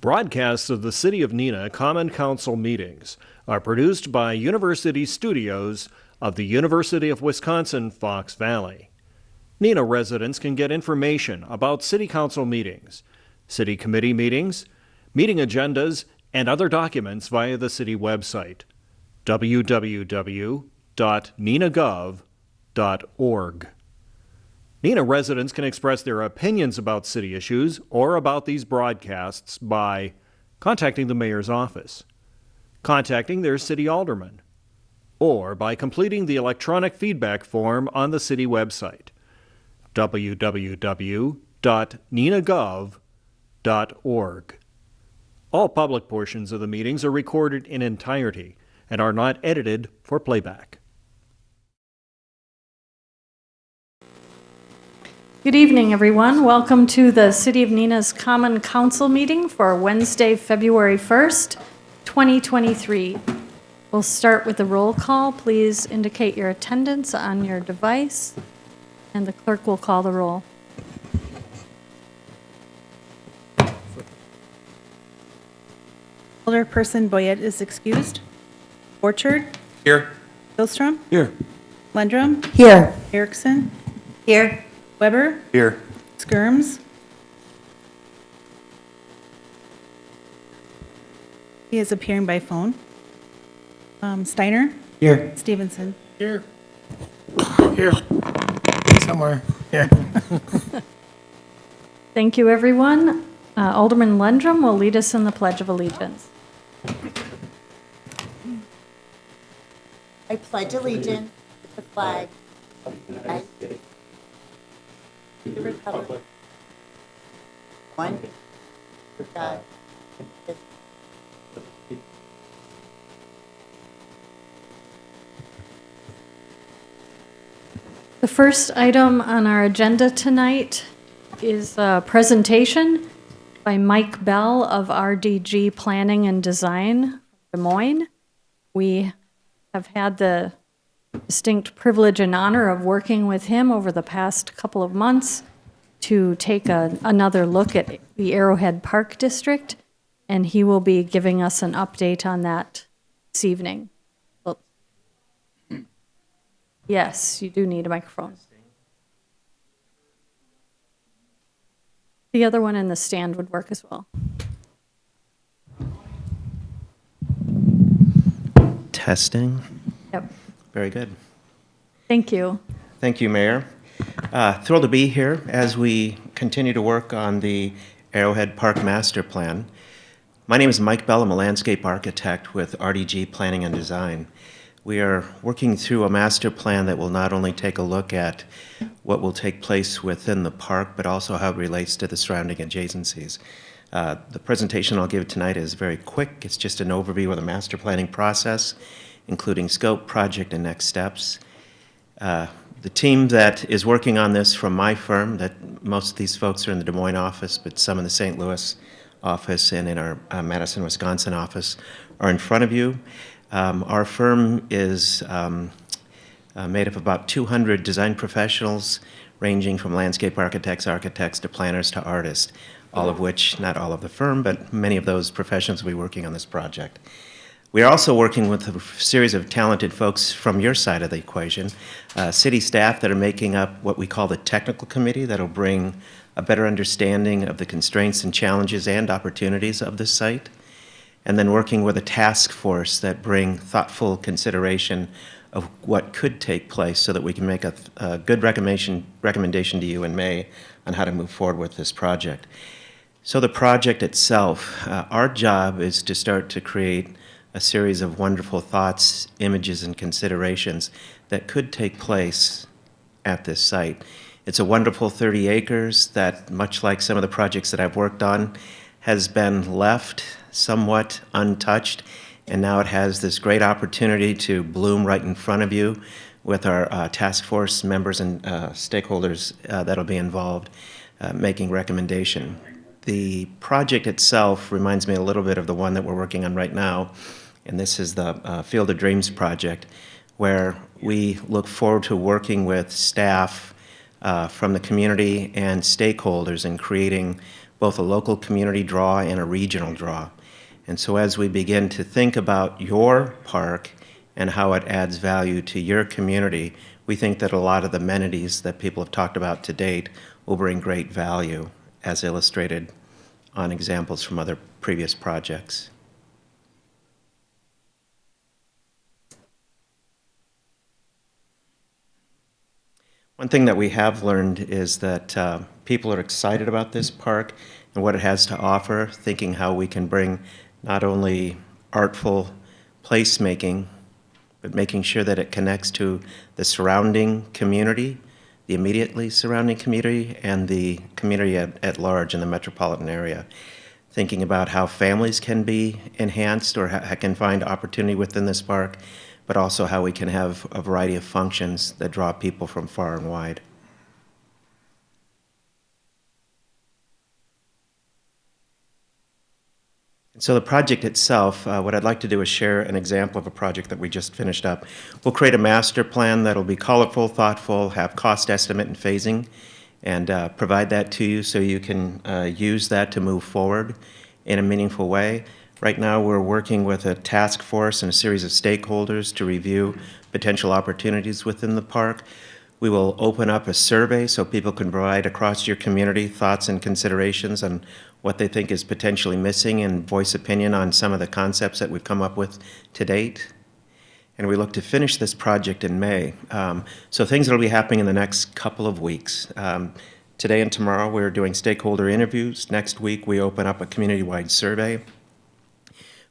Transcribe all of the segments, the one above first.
Broadcasts of the City of Neenah Common Council meetings are produced by University Studios of the University of Wisconsin-Fox Valley. Neenah residents can get information about City Council meetings, City Committee meetings, meeting agendas, and other documents via the City website, www.neenahgov.org. Neenah residents can express their opinions about city issues or about these broadcasts by contacting the mayor's office, contacting their city alderman, or by completing the electronic feedback form on the city website, www.neenahgov.org. All public portions of the meetings are recorded in entirety and are not edited for playback. Good evening, everyone. Welcome to the City of Neenah's Common Council meeting for Wednesday, February 1st, 2023. We'll start with a roll call. Please indicate your attendance on your device, and the clerk will call the roll. Alderperson Boyette is excused. Orchard? Here. Hillstrom? Here. Lundrum? Here. Erickson? Here. Weber? Here. Skirms? He is appearing by phone. Steiner? Here. Stevenson? Here. Here. Somewhere. Here. Thank you, everyone. Alderman Lundrum will lead us in the Pledge of Allegiance. I pledge allegiance to the flag of the United States, to the republic, one, for God. The first item on our agenda tonight is a presentation by Mike Bell of RDG Planning and Design, Des Moines. We have had the distinct privilege and honor of working with him over the past couple of months to take another look at the Arrowhead Park District, and he will be giving us an update on that this evening. Yes, you do need a microphone. The other one in the stand would work as well. Testing. Yep. Very good. Thank you. Thank you, Mayor. Thrilled to be here as we continue to work on the Arrowhead Park Master Plan. My name is Mike Bell. I'm a landscape architect with RDG Planning and Design. We are working through a master plan that will not only take a look at what will take place within the park, but also how it relates to the surrounding adjacencies. The presentation I'll give tonight is very quick. It's just an overview of the master planning process, including scope, project, and next steps. The team that is working on this from my firm, that most of these folks are in the Des Moines office, but some in the St. Louis office and in our Madison, Wisconsin office, are in front of you. Our firm is made up of about 200 design professionals, ranging from landscape architects to planners to artists, all of which, not all of the firm, but many of those professions will be working on this project. We are also working with a series of talented folks from your side of the equation, city staff that are making up what we call the technical committee that will bring a better understanding of the constraints and challenges and opportunities of this site, and then working with a task force that bring thoughtful consideration of what could take place so that we can make a good recommendation to you in May on how to move forward with this project. So the project itself, our job is to start to create a series of wonderful thoughts, images, and considerations that could take place at this site. It's a wonderful 30 acres that, much like some of the projects that I've worked on, has been left somewhat untouched, and now it has this great opportunity to bloom right in front of you with our task force members and stakeholders that'll be involved making recommendation. The project itself reminds me a little bit of the one that we're working on right now, and this is the Field of Dreams project, where we look forward to working with staff from the community and stakeholders in creating both a local community draw and a regional draw. And so as we begin to think about your park and how it adds value to your community, we think that a lot of the amenities that people have talked about to date will bring great value, as illustrated on examples from other previous projects. One thing that we have learned is that people are excited about this park and what it has to offer, thinking how we can bring not only artful placemaking, but making sure that it connects to the surrounding community, the immediately surrounding community, and the community at large in the metropolitan area. Thinking about how families can be enhanced or can find opportunity within this park, but also how we can have a variety of functions that draw people from far and wide. And so the project itself, what I'd like to do is share an example of a project that we just finished up. We'll create a master plan that'll be colorful, thoughtful, have cost estimate and phasing, and provide that to you so you can use that to move forward in a meaningful way. Right now, we're working with a task force and a series of stakeholders to review potential opportunities within the park. We will open up a survey so people can provide across your community thoughts and considerations on what they think is potentially missing and voice opinion on some of the concepts that we've come up with to date. And we look to finish this project in May. So things that will be happening in the next couple of weeks. Today and tomorrow, we're doing stakeholder interviews. Next week, we open up a community-wide survey.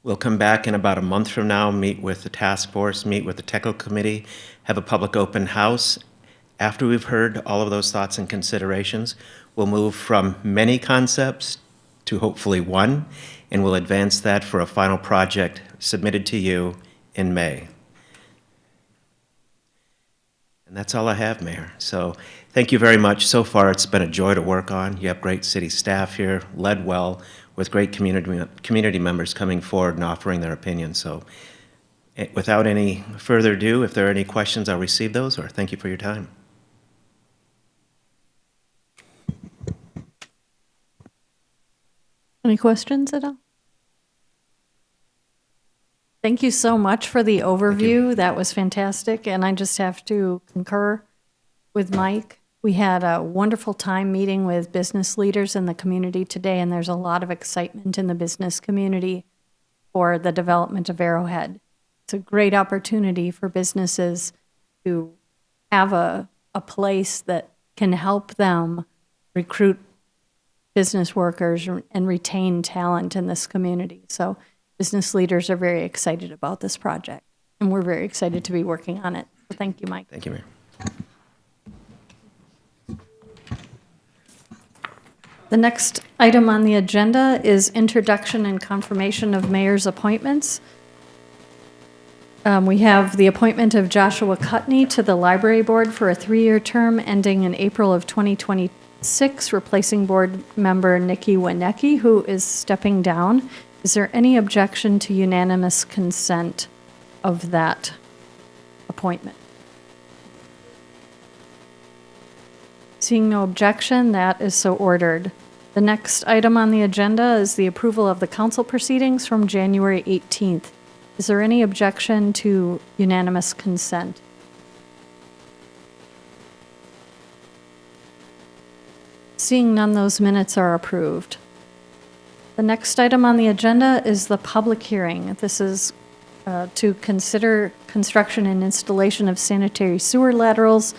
We'll come back in about a month from now, meet with the task force, meet with the technical committee, have a public open house. After we've heard all of those thoughts and considerations, we'll move from many concepts to hopefully one, and we'll advance that for a final project submitted to you in May. And that's all I have, Mayor. So thank you very much. So far, it's been a joy to work on. You have great city staff here, led well, with great community members coming forward and offering their opinions. So without any further ado, if there are any questions, I'll receive those, or thank you for your time. Any questions at all? Thank you so much for the overview. That was fantastic. And I just have to concur with Mike. We had a wonderful time meeting with business leaders in the community today, and there's a lot of excitement in the business community for the development of Arrowhead. It's a great opportunity for businesses to have a place that can help them recruit business workers and retain talent in this community. So business leaders are very excited about this project, and we're very excited to be working on it. So thank you, Mike. Thank you, Mayor. The next item on the agenda is introduction and confirmation of mayor's appointments. We have the appointment of Joshua Cutney to the library board for a 3-year term ending in April of 2026, replacing board member Nikki Winecki, who is stepping down. Is there any objection to unanimous consent of that appointment? Seeing no objection, that is so ordered. The next item on the agenda is the approval of the council proceedings from January 18th. Is there any objection to unanimous consent? Seeing none, those minutes are approved. The next item on the agenda is the public hearing. This is to consider construction and installation of sanitary sewer laterals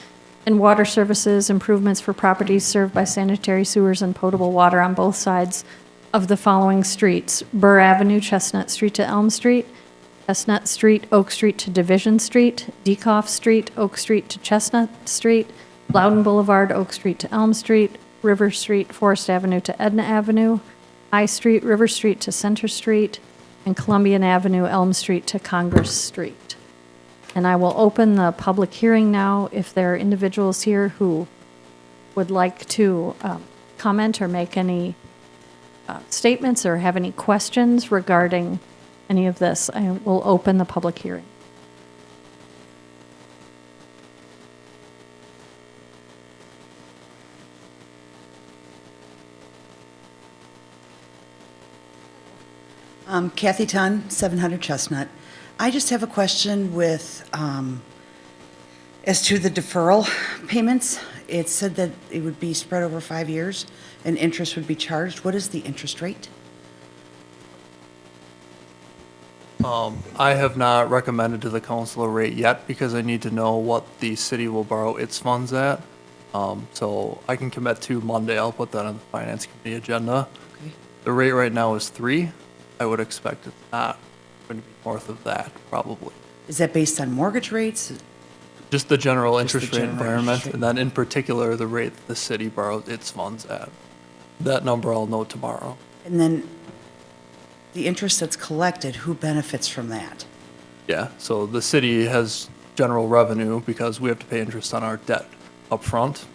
and water services improvements for properties served by sanitary sewers and potable water on both sides of the following streets: Burr Avenue, Chestnut Street to Elm Street, Chestnut Street, Oak Street to Division Street, Decoff Street, Oak Street to Chestnut Street, Loudon Boulevard, Oak Street to Elm Street, River Street, Forest Avenue to Edna Avenue, High Street, River Street to Center Street, and Columbian Avenue, Elm Street to Congress Street. And I will open the public hearing now if there are individuals here who would like to comment or make any statements or have any questions regarding any of this. I will open the public hearing. Kathy Tunn, 700 Chestnut. I just have a question with, as to the deferral payments. It said that it would be spread over 5 years and interest would be charged. What is the interest rate? I have not recommended to the council a rate yet because I need to know what the city will borrow its funds at. So I can commit to Monday. I'll put that on the finance committee agenda. Okay. The rate right now is 3. I would expect it's not going to be north of that, probably. Is that based on mortgage rates? Just the general Just the interest rate general environment, interest rate. and then in particular, the rate that the city borrows its funds at. That number I'll know tomorrow. And then the interest that's collected, who benefits from that? Yeah, so the city has general revenue because we have to pay interest on our debt up front,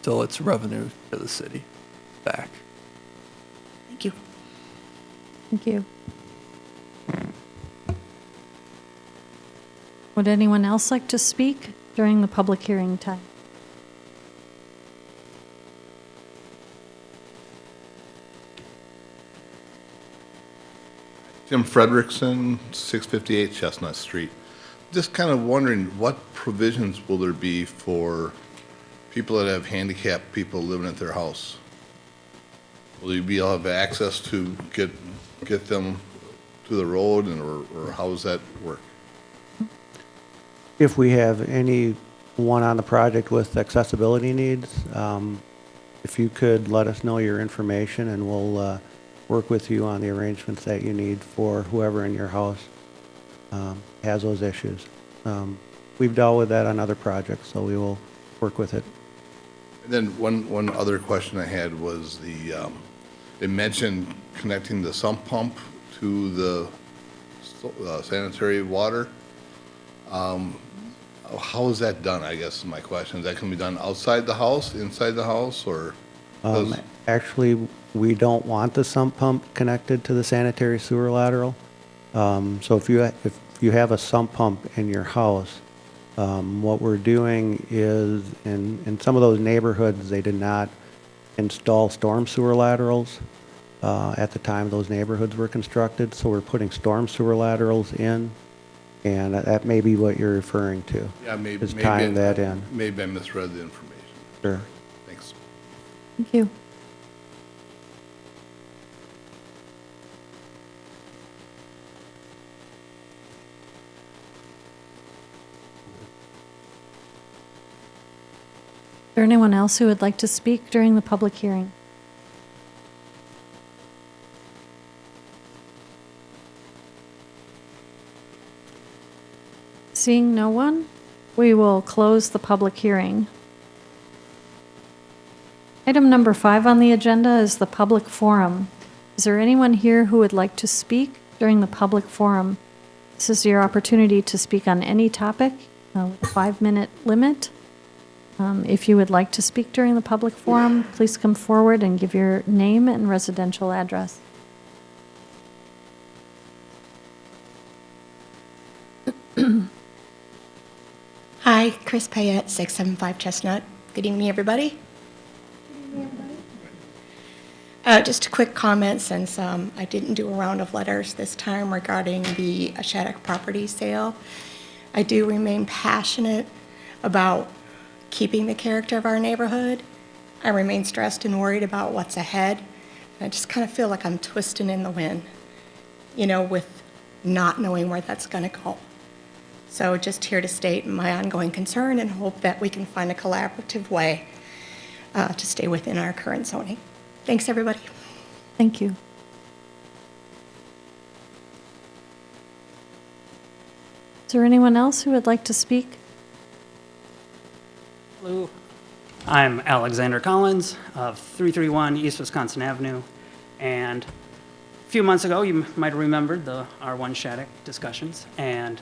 so it's revenue to the city back. Thank you. Thank you. Would anyone else like to speak during the public hearing time? Jim Frederickson, 658 Chestnut Street. Just kind of wondering, what provisions will there be for people that have handicapped people living at their house? Will you be able to have access to get them to the road, and or how does that work? If we have anyone on the project with accessibility needs, if you could let us know your information, and we'll work with you on the arrangements that you need for whoever in your house has those issues. We've dealt with that on other projects, so we will work with it. And then one other question I had was they mentioned connecting the sump pump to the sanitary water. How is that done, I guess is my question. Is that going to be done outside the house, inside the house, or? Actually, we don't want the sump pump connected to the sanitary sewer lateral. So if you have a sump pump in your house, what we're doing is, in some of those neighborhoods, they did not install storm sewer laterals at the time those neighborhoods were constructed. So we're putting storm sewer laterals in, and that may be what you're referring to. Yeah, maybe. Is tying that in. Maybe I misread the information. Sure. Thanks. Thank you. Is there anyone else who would like to speak during the public hearing? Seeing no one, we will close the public hearing. Item number 5 on the agenda is the public forum. Is there anyone here who would like to speak during the public forum? This is your opportunity to speak on any topic with a 5-minute limit. If you would like to speak during the public forum, please come forward and give your name and residential address. Hi, Chris Payette, 675 Chestnut. Good evening, everybody. Just a quick comment, since I didn't do a round of letters this time regarding the Shattuck property sale. I do remain passionate about keeping the character of our neighborhood. I remain stressed and worried about what's ahead. I just kind of feel like I'm twisting in the wind, with not knowing where that's going to go. So just here to state my ongoing concern and hope that we can find a collaborative way to stay within our current zoning. Thanks, everybody. Thank you. Is there anyone else who would like to speak? Hello, I'm Alexander Collins of 331 East Wisconsin Avenue, and a few months ago you might have remembered the R1 Shattuck discussions, and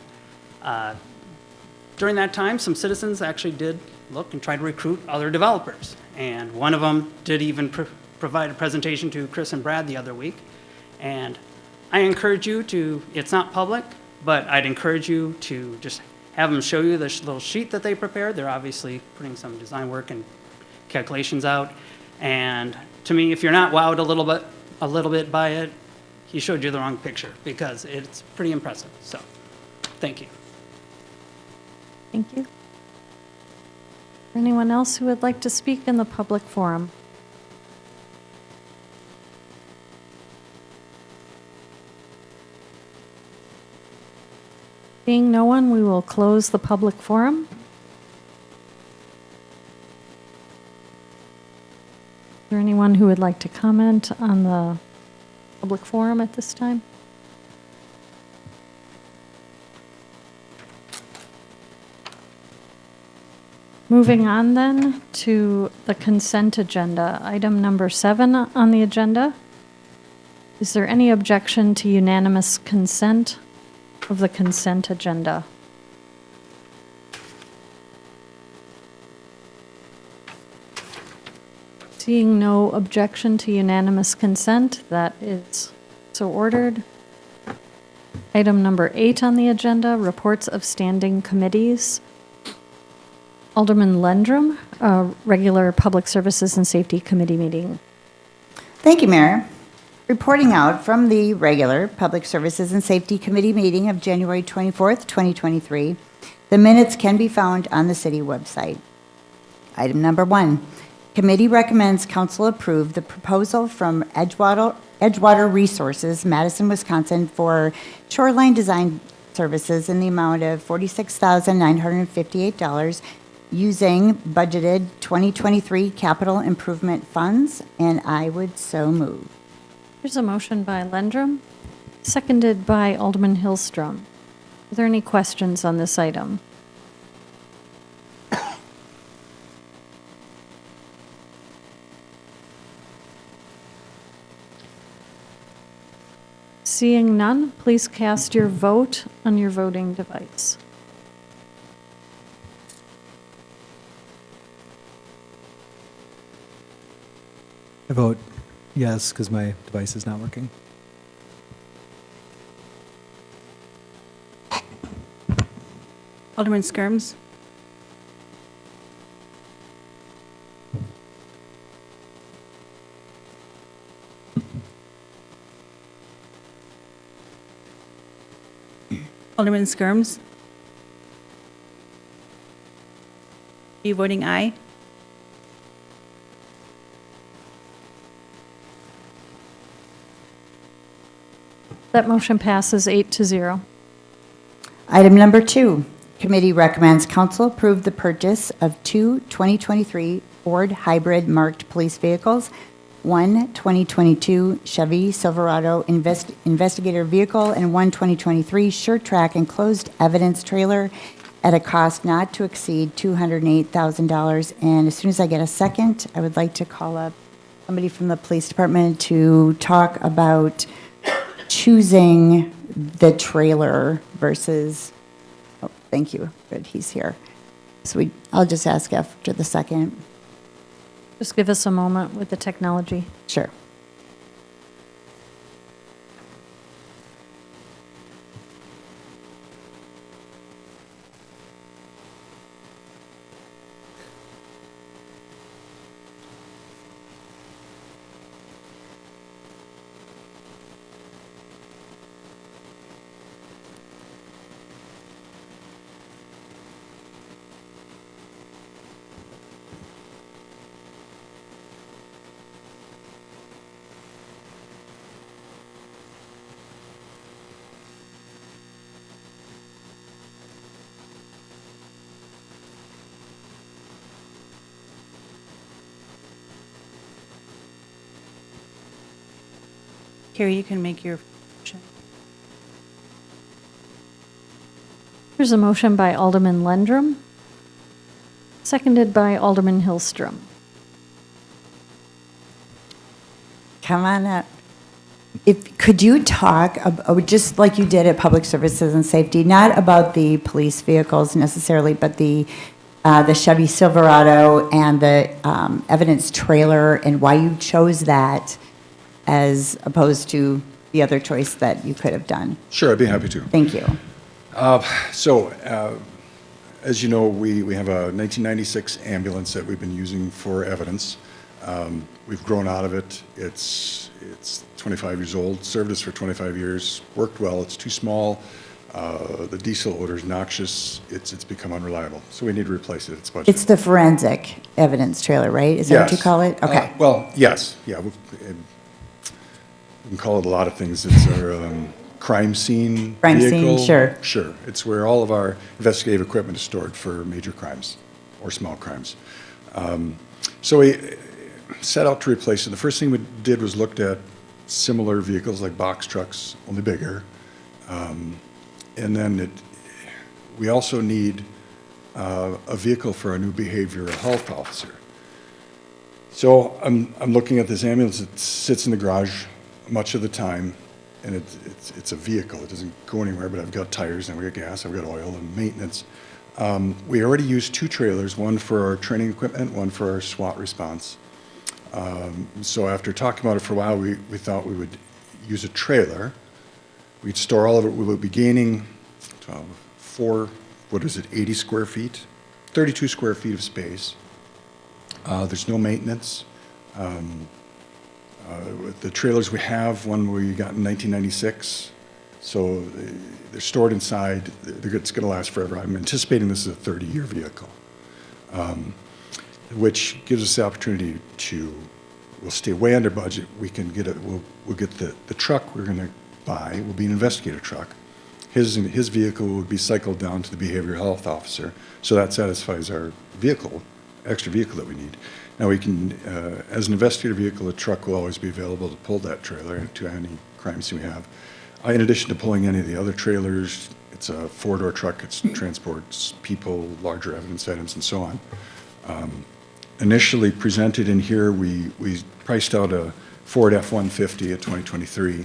during that time some citizens actually did look and try to recruit other developers, and one of them did even provide a presentation to Chris and Brad the other week, and I encourage you to, it's not public, but I'd encourage you to just have them show you this little sheet that they prepared. They're obviously putting some design work and calculations out. And to me, if you're not wowed a little bit by it, he showed you the wrong picture because it's pretty impressive. So, thank you. Thank you. Anyone else who would like to speak in the public forum? Seeing no one, we will close the public forum. Is there anyone who would like to comment on the public forum at this time? Moving on then to the consent agenda, item number 7 on the agenda. Is there any objection to unanimous consent of the consent agenda? Seeing no objection to unanimous consent, that is so ordered. Item number 8 on the agenda, reports of standing committees. Alderman Lendrum, regular Public Services and Safety Committee meeting. Thank you, Mayor. Reporting out from the regular Public Services and Safety Committee meeting of January 24th, 2023. The minutes can be found on the city website. Item number 1, committee recommends council approve the proposal from Edgewater Resources, Madison, Wisconsin, for shoreline design services in the amount of $46,958 using budgeted 2023 capital improvement funds, and I would so move. Here's a motion by Lendrum, seconded by Alderman Hillstrom. Are there any questions on this item? Seeing none, please cast your vote on your voting device. I vote yes because my device is not working. Alderman Skirms? Alderman Skirms? Are you voting aye? That motion passes 8-0. Item number 2, committee recommends council approve the purchase of 2 2023 Ford hybrid marked police vehicles, 1 2022 Chevy Silverado investigator vehicle, and 1 2023 SureTrack enclosed evidence trailer at a cost not to exceed $208,000. And as soon as I get a second, I would like to call up somebody from the police department to talk about choosing the trailer versus, oh, thank you, good, he's here. So I'll just ask after the second. Just give us a moment with the technology. Sure. Carrie, you can make your motion. Here's a motion by Alderman Lendrum, seconded by Alderman Hillstrom. Come on up. Could you talk, just like you did at Public Services and Safety, not about the police vehicles necessarily, but the Chevy Silverado and the evidence trailer, and why you chose that as opposed to the other choice that you could have done? Sure, I'd be happy to. Thank you. As you know, we have a 1996 ambulance that we've been using for evidence. We've grown out of it. It's 25 years old, served us for 25 years, worked well. It's too small. The diesel odor is noxious. It's become unreliable. So we need to replace it. It's budgeted. It's the forensic evidence trailer, right? Is that what you Yes. call it? Okay. Well, yes, yeah. We can call it a lot of things. It's our crime scene Crime scene, vehicle. sure. Sure. It's where all of our investigative equipment is stored for major crimes or small crimes. So we set out to replace it. The first thing we did was looked at similar vehicles like box trucks, only bigger. And then we also need a vehicle for our new behavioral health officer. So I'm looking at this ambulance. It sits in the garage much of the time, and it's a vehicle. It doesn't go anywhere, but I've got tires, and I've got gas, I've got oil, and maintenance. We already use 2 trailers, one for our training equipment, one for our SWAT response. So after talking about it for a while, we thought we would use a trailer. We'd store all of it. We would be gaining 80 square feet, 32 square feet of space. There's no maintenance. The trailers we have, one we got in 1996, so they're stored inside. It's going to last forever. I'm anticipating this is a 30-year vehicle, which gives us the opportunity to, we'll stay way under budget. We can get we'll get the truck we're going to buy will be an investigator truck. His vehicle would be cycled down to the behavioral health officer, so that satisfies our extra vehicle that we need. Now we can, as an investigator vehicle, the truck will always be available to pull that trailer to any crime scene we have. In addition to pulling any of the other trailers, it's a 4-door truck. It transports people, larger evidence items, and so on. Initially presented in here, we priced out a Ford F-150 at 2023.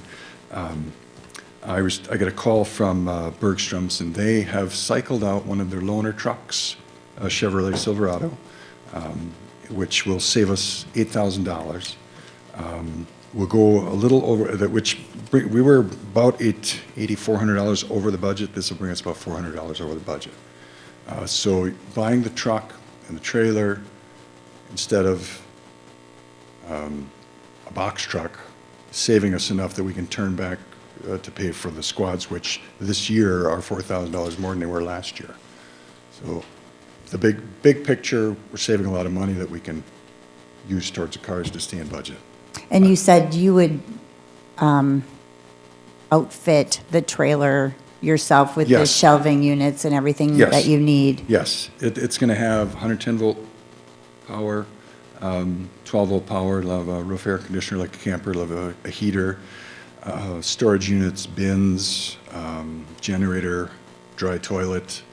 I got a call from Bergstrom's, and they have cycled out one of their loaner trucks, a Chevrolet Silverado, which will save us $8,000. We'll go a little over that, we were about $8,400 over the budget. This will bring us about $400 over the budget. So buying the truck and the trailer instead of a box truck, saving us enough that we can turn back to pay for the squads, which this year are $4,000 more than they were last year. So the big picture, we're saving a lot of money that we can use towards the cars to stay in budget. And you said you would outfit the trailer yourself with the Yes. shelving units and everything Yes. that you need? Yes, it's going to have 110-volt power, 12-volt power. It'll have a roof air conditioner like a camper. It'll have a heater, storage units, bins, generator, dry toilet,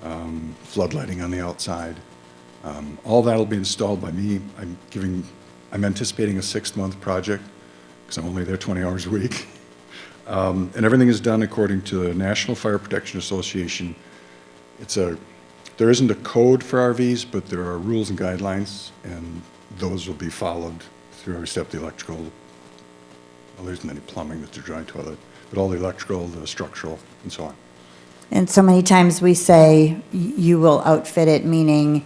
floodlighting on the outside. All that will be installed by me. I'm anticipating a 6-month project because I'm only there 20 hours a week. And everything is done according to the National Fire Protection Association. There isn't a code for RVs, but there are rules and guidelines, and those will be followed through every step of the electrical. Well, there isn't any plumbing, that's a dry toilet, but all the electrical, the structural, and so on. And so many times we say you will outfit it, meaning,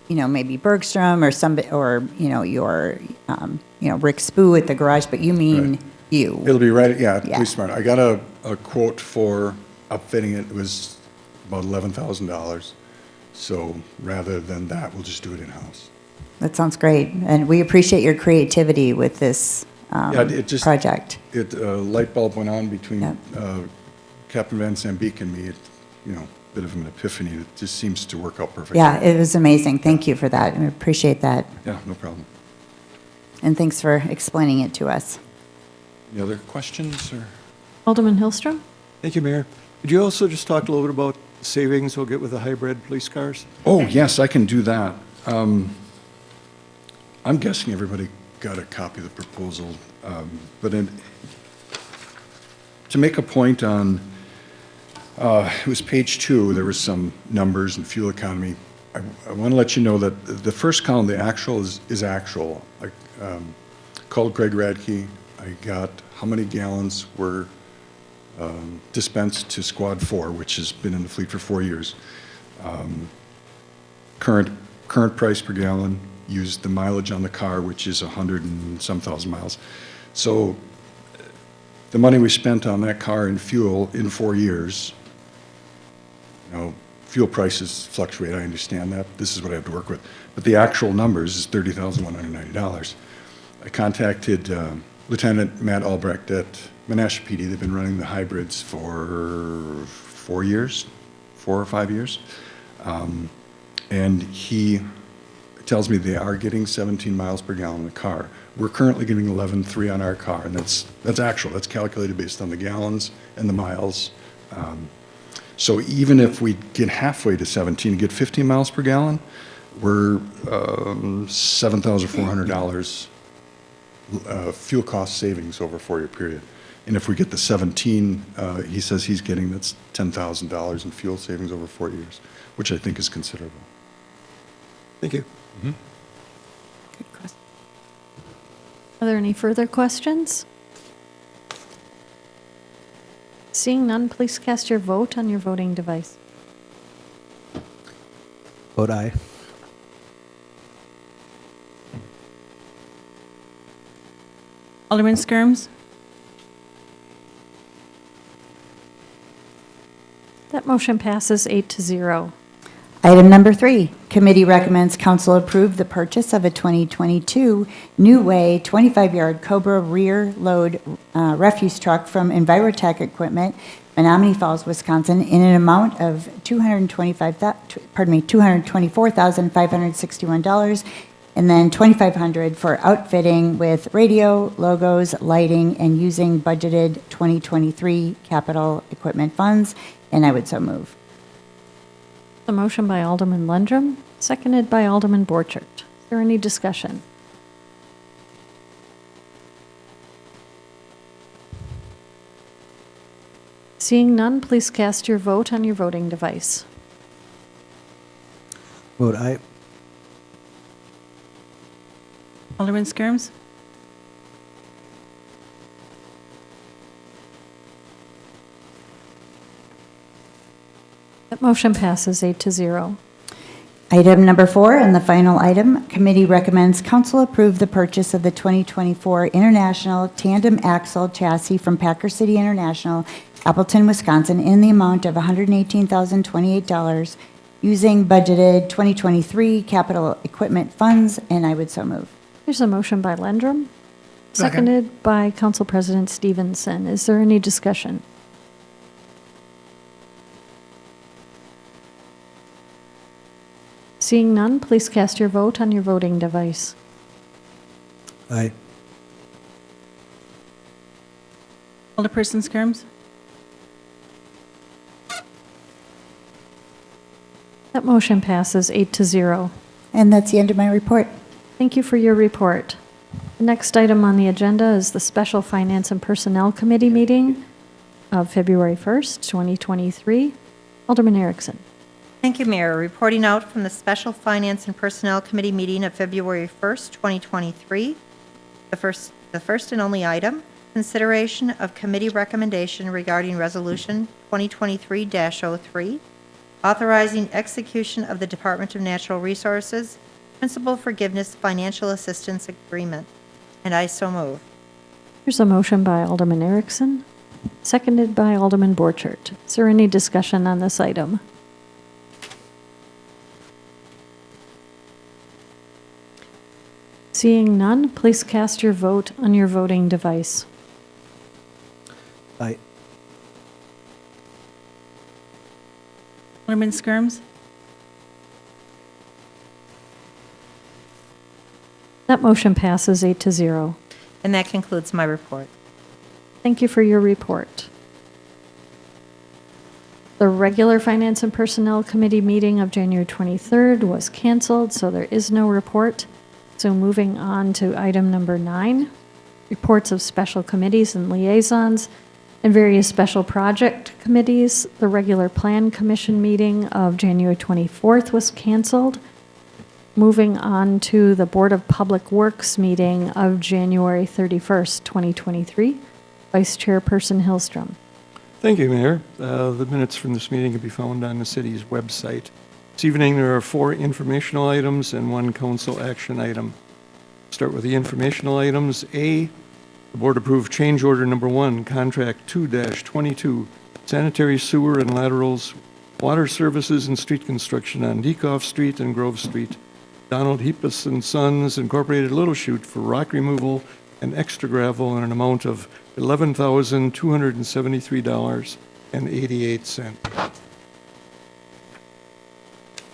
maybe Bergstrom or somebody, or, your, Rick Spoo at the garage, but you mean you. It'll be right, yeah, Police Smart. I got a quote for upfitting it. It was about $11,000. So rather than that, we'll just do it in-house. That sounds great. And we appreciate your creativity with this project. A light bulb went on between Captain Van Sambeek and me. Bit of an epiphany. It just seems to work out perfectly. Yeah, it was amazing. Thank you for that. I appreciate that. Yeah, no problem. And thanks for explaining it to us. Any other questions? Or? Alderman Hillstrom? Thank you, Mayor. Could you also just talk a little bit about the savings we'll get with the hybrid police cars? Oh, yes, I can do that. I'm guessing everybody got a copy of the proposal. To make a point on, it was page 2, there was some numbers and fuel economy. I want to let you know that the first column, the actual, is actual. I called Greg Radke. I got how many gallons were dispensed to Squad 4, which has been in the fleet for 4 years. Current price per gallon, use the mileage on the car, which is 100 and some thousand miles. So the money we spent on that car in fuel in 4 years, you know, fuel prices fluctuate, I understand that. This is what I have to work with. But the actual numbers is $30,190. I contacted Lieutenant Matt Albrecht at Menasha PD. They've been running the hybrids for 4 years, 4 or 5 years. And he tells me they are getting 17 miles per gallon in the car. We're currently getting 11.3 on our car, and that's actual. That's calculated based on the gallons and the miles. So even if we get halfway to 17 and get 15 miles per gallon, we're $7,400 fuel cost savings over a 4-year period. And if we get the 17, he says he's getting, that's $10,000 in fuel savings over 4 years, which I think is considerable. Thank you. Good question. Are there any further questions? Seeing none, please cast your vote on your voting device. Vote aye. Alderman Skirms? That motion passes 8-0. Item number 3, committee recommends council approve the purchase of a 2022 New Way 25-yard Cobra rear load refuse truck from Envirotech Equipment, Menominee Falls, Wisconsin, in an amount of $224,561, and then $2,500 for outfitting with radio, logos, lighting, and using budgeted 2023 capital equipment funds, and I would so move. A motion by Alderman Lundrum, seconded by Alderman Borchert. Is there any discussion? Seeing none, please cast your vote on your voting device. Vote aye. Alderman Skirms? That motion passes 8-0. Item number 4, and the final item, committee recommends council approve the purchase of the 2024 International Tandem Axle Chassis from Packer City International, Appleton, Wisconsin, in the amount of $118,028, using budgeted 2023 capital equipment funds, and I would so move. There's a motion by Lundrum, Second. seconded by Council President Stevenson. Is there any discussion? Seeing none, please cast your vote on your voting device. Aye. Alderperson Skirms? That motion passes 8-0. And that's the end of my report. Thank you for your report. The next item on the agenda is the Special Finance and Personnel Committee meeting of February 1st, 2023. Alderman Erickson. Thank you, Mayor. Reporting out from the Special Finance and Personnel Committee meeting of February 1st, 2023. The first and only item, consideration of committee recommendation regarding Resolution 2023-03, authorizing execution of the Department of Natural Resources Principal Forgiveness Financial Assistance Agreement. And I so move. Here's a motion by Alderman Erickson, seconded by Alderman Borchert. Is there any discussion on this item? Seeing none, please cast your vote on your voting device. Aye. Alderman Skirms? That motion passes 8-0. And that concludes my report. Thank you for your report. The regular Finance and Personnel Committee meeting of January 23rd was canceled, so there is no report. So moving on to item number 9, reports of special committees and liaisons and various special project committees. The regular Plan Commission meeting of January 24th was canceled. Moving on to the Board of Public Works meeting of January 31st, 2023. Vice Chairperson Hillstrom. Thank you, Mayor. The minutes from this meeting can be found on the city's website. This evening, there are 4 informational items and 1 council action item. Start with the informational items. A, the board approved change order number 1, contract 2-22, sanitary sewer and laterals, water services and street construction on Dekoff Street and Grove Street. Donald Heapus and Sons Incorporated Little Chute for rock removal and extra gravel in an amount of $11,273.88.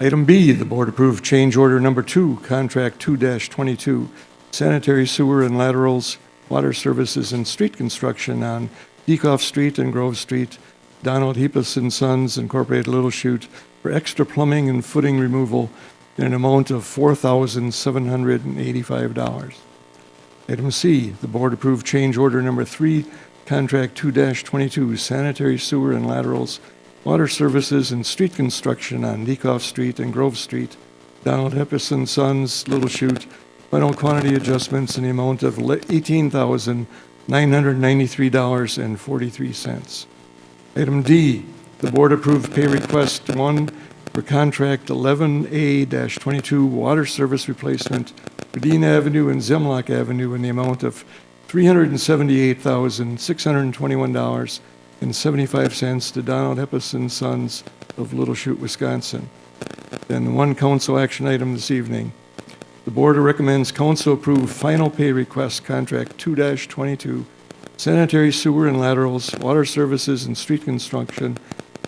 Item B, the board approved change order number 2, contract 2-22, sanitary sewer and laterals, water services and street construction on Dekoff Street and Grove Street. Donald Heapus and Sons Incorporated Little Chute for extra plumbing and footing removal in an amount of $4,785. Item C, the board approved change order number 3, contract 2-22, sanitary sewer and laterals, water services and street construction on Dekoff Street and Grove Street. Donald Heapus and Sons, Little Chute, final quantity adjustments in the amount of $18,993.43. Item D, the board approved pay request 1 for contract 11A-22 water service replacement for Dean Avenue and Zemlock Avenue in the amount of $378,621.75 to Donald Heapus and Sons of Little Chute, Wisconsin. Then 1 council action item this evening. The board recommends council approve final pay request contract 2-22, sanitary sewer and laterals, water services and street construction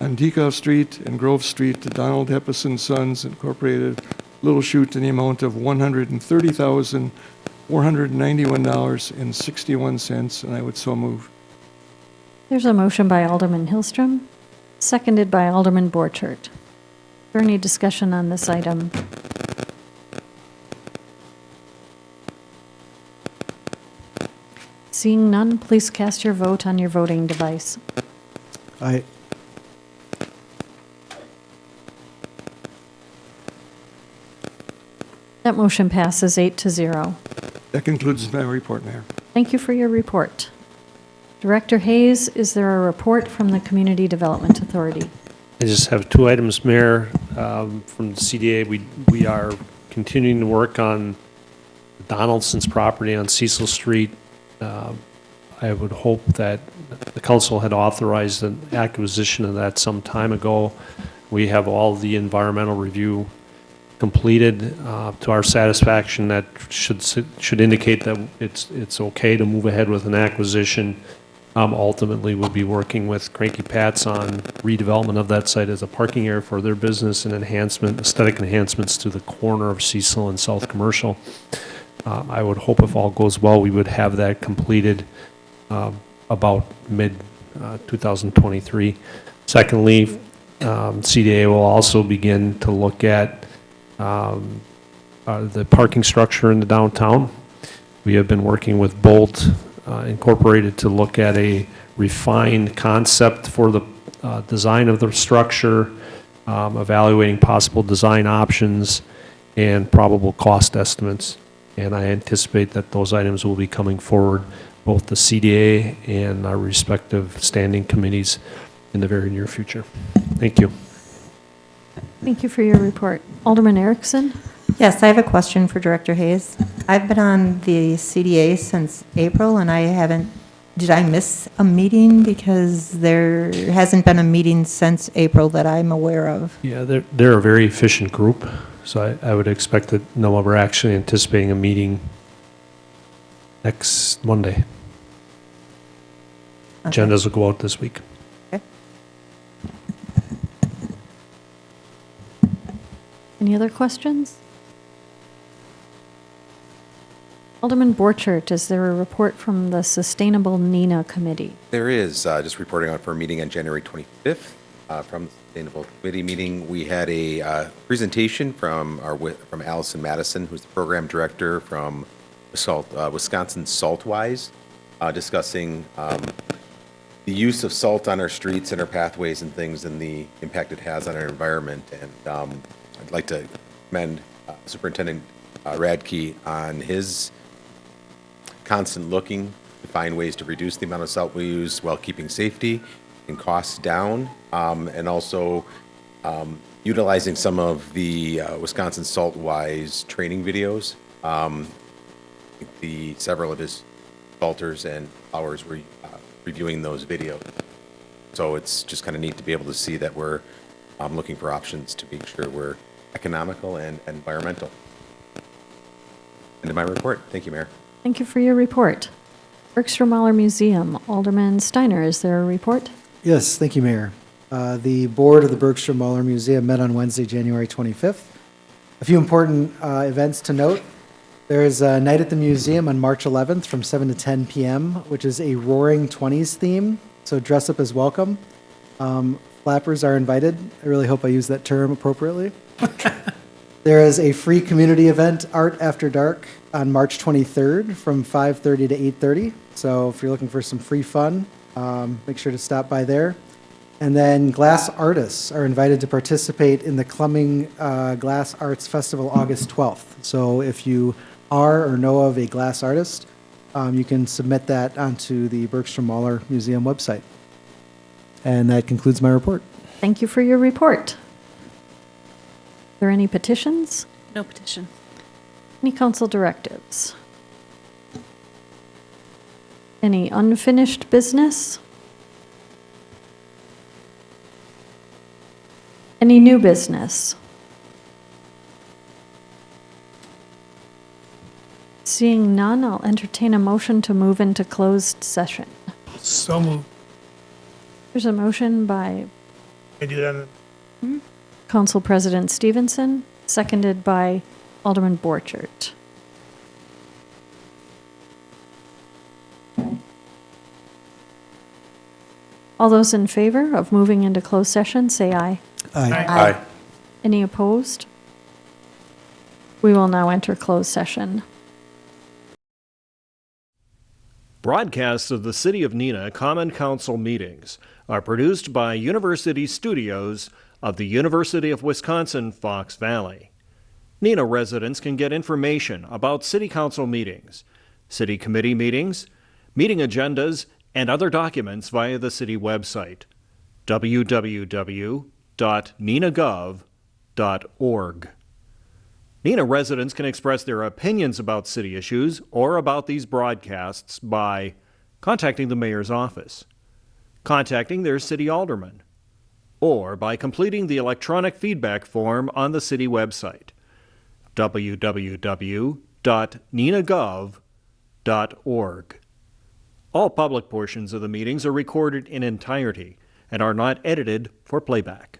on Dekoff Street and Grove Street to Donald Heapus and Sons Incorporated Little Chute in the amount of $130,491.61, and I would so move. There's a motion by Alderman Hillstrom, seconded by Alderman Borchert. Is there any discussion on this item? Seeing none, please cast your vote on your voting device. Aye. That motion passes 8-0. That concludes my report, Mayor. Thank you for your report. Director Hayes, is there a report from the Community Development Authority? I just have 2 items, Mayor. From the CDA, we are continuing to work on Donaldson's property on Cecil Street. I would hope that the council had authorized an acquisition of that some time ago. We have all the environmental review completed to our satisfaction. That should indicate that it's okay to move ahead with an acquisition. Ultimately, we'll be working with Cranky Pats on redevelopment of that site as a parking area for their business and aesthetic enhancements to the corner of Cecil and South Commercial. I would hope if all goes well, we would have that completed about mid-2023. Secondly, CDA will also begin to look at the parking structure in the downtown. We have been working with Bolt Incorporated to look at a refined concept for the design of the structure, evaluating possible design options and probable cost estimates. And I anticipate that those items will be coming forward, both the CDA and our respective standing committees in the very near future. Thank you. Thank you for your report. Alderman Erickson? Yes, I have a question for Director Hayes. I've been on the CDA since April, and did I miss a meeting? Because there hasn't been a meeting since April that I'm aware of. Yeah, they're a very efficient group, so I would expect that we're actually anticipating a meeting next Monday. Okay. Agendas will go out this week. Okay. Any other questions? Alderman Borchert, is there a report from the Sustainable Neenah Committee? There is, just reporting on for a meeting on January 25th. From the Sustainable Committee meeting, we had a presentation from Allison Madison, who's the program director from Wisconsin Saltwise, discussing the use of salt on our streets and our pathways and things and the impact it has on our environment. And I'd like to commend Superintendent Radke on his constant looking to find ways to reduce the amount of salt we use while keeping safety and costs down, and also utilizing some of the Wisconsin Saltwise training videos. Several of his salters and flowers were reviewing those videos. So it's just kind of neat to be able to see that we're looking for options to make sure we're economical and environmental. End of my report. Thank you, Mayor. Thank you for your report. Bergstrom-Mahler Museum, Alderman Steiner, is there a report? Yes, thank you, Mayor. The board of the Bergstrom-Mahler Museum met on Wednesday, January 25th. A few important events to note. There is a night at the museum on March 11th from 7 to 10 p.m., which is a Roaring Twenties theme, so dress up as welcome. Flappers are invited. I really hope I use that term appropriately. There is a free community event, Art After Dark, on March 23rd from 5:30 to 8:30. So if you're looking for some free fun, make sure to stop by there. And then glass artists are invited to participate in the Clumming Glass Arts Festival August 12th. So if you are or know of a glass artist, you can submit that onto the Bergstrom-Mahler Museum website. And that concludes my report. Thank you for your report. Are there any petitions? No petition. Any council directives? Any unfinished business? Any new business? Seeing none, I'll entertain a motion to move into closed session. So moved. There's a motion by I do that. Council President Stevenson, seconded by Alderman Borchert. All those in favor of moving into closed session, say aye. Aye. Any opposed? We will now enter closed session. Broadcasts of the City of Neenah Common Council meetings are produced by University Studios of the University of Wisconsin-Fox Valley. Neenah residents can get information about City Council meetings, City Committee meetings, meeting agendas, and other documents via the City website, www.neenahgov.org. Neenah residents can express their opinions about city issues or about these broadcasts by contacting the mayor's office, contacting their city alderman, or by completing the electronic feedback form on the city website, www.neenahgov.org. All public portions of the meetings are recorded in entirety and are not edited for playback.